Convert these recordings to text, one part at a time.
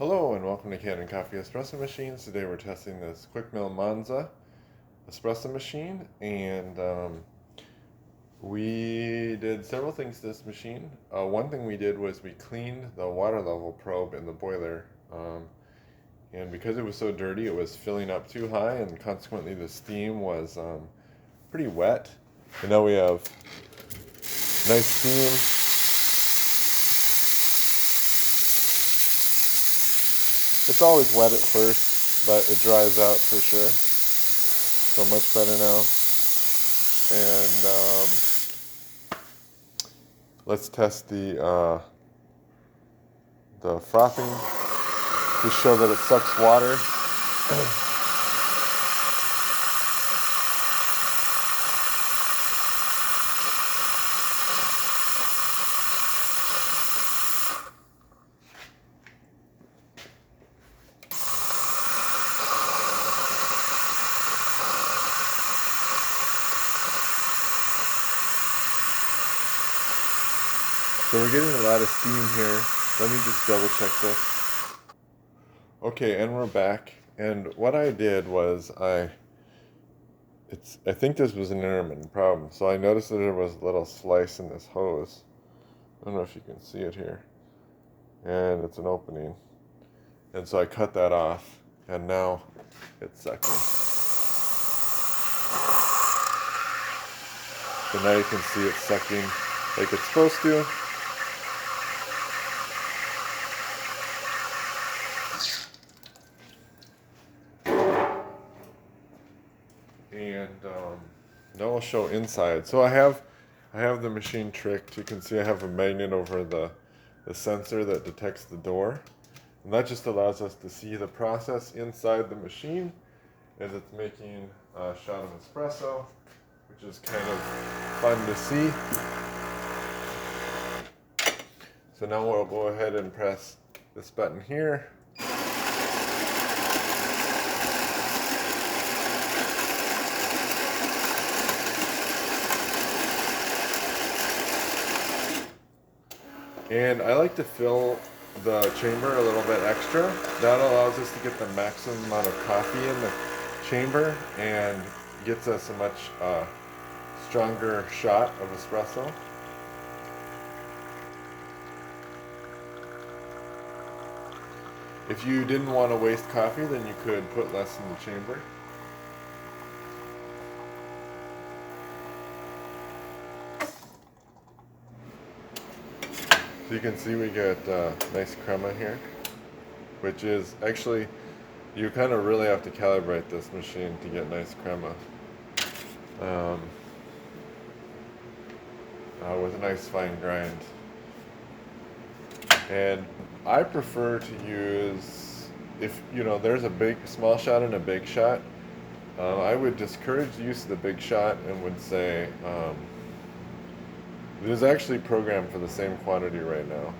Hello and welcome to Kanen Coffee Espresso Machines. Today we're testing this quick mill Monza espresso machine, and we did several things to this machine. One thing we did was we cleaned the water level probe in the boiler, and because it was so dirty it was filling up too high, and consequently the steam was pretty wet. And now we have nice steam. It's always wet at first, but it dries out for sure. So much better now. And let's test the frothing to show that it sucks water. So we're getting a lot of steam here. Let me just double check this. Okay, and we're back. And what I did was I think this was an intermittent problem. So I noticed that there was a little slice in this hose. I don't know if you can see it here. And it's an opening. And so I cut that off, and now it's sucking. So now you can see it sucking like it's supposed to. And now I'll show inside. So I have the machine tricked. You can see I have a magnet over the sensor that detects the door. And that just allows us to see the process inside the machine as it's making a shot of espresso, which is kind of fun to see. So now we'll go ahead and press this button here. And I like to fill the chamber a little bit extra. That allows us to get the maximum amount of coffee in the chamber and gets us a much stronger shot of espresso. If you didn't want to waste coffee, then you could put less in the chamber. So you can see we get nice crema here, which is actually, you kind of really have to calibrate this machine to get nice crema. With a nice fine grind. And I prefer to use, if you know, there's a small shot and a big shot. I would discourage the use of the big shot and would say, it is actually programmed for the same quantity right now.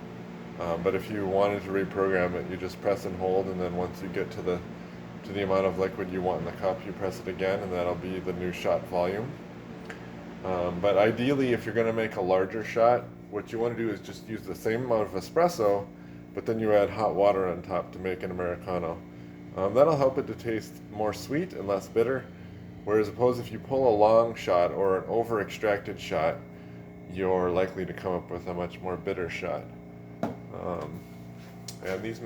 But if you wanted to reprogram it, you just press and hold, and then once you get to the amount of liquid you want in the cup, you press it again, and that'll be the new shot volume. But ideally, if you're going to make a larger shot, what you want to do is just use the same amount of espresso, but then you add hot water on top to make an Americano. That'll help it to taste more sweet and less bitter, whereas opposed if you pull a long shot or an over-extracted shot, you're likely to come up with a much more bitter shot. And these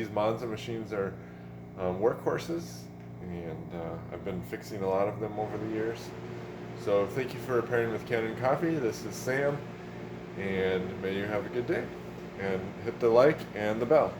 Monza machines are workhorses, and I've been fixing a lot of them over the years. So thank you for pairing with Kanen Coffee. This is Sam, and may you have a good day. And hit the like and the bell.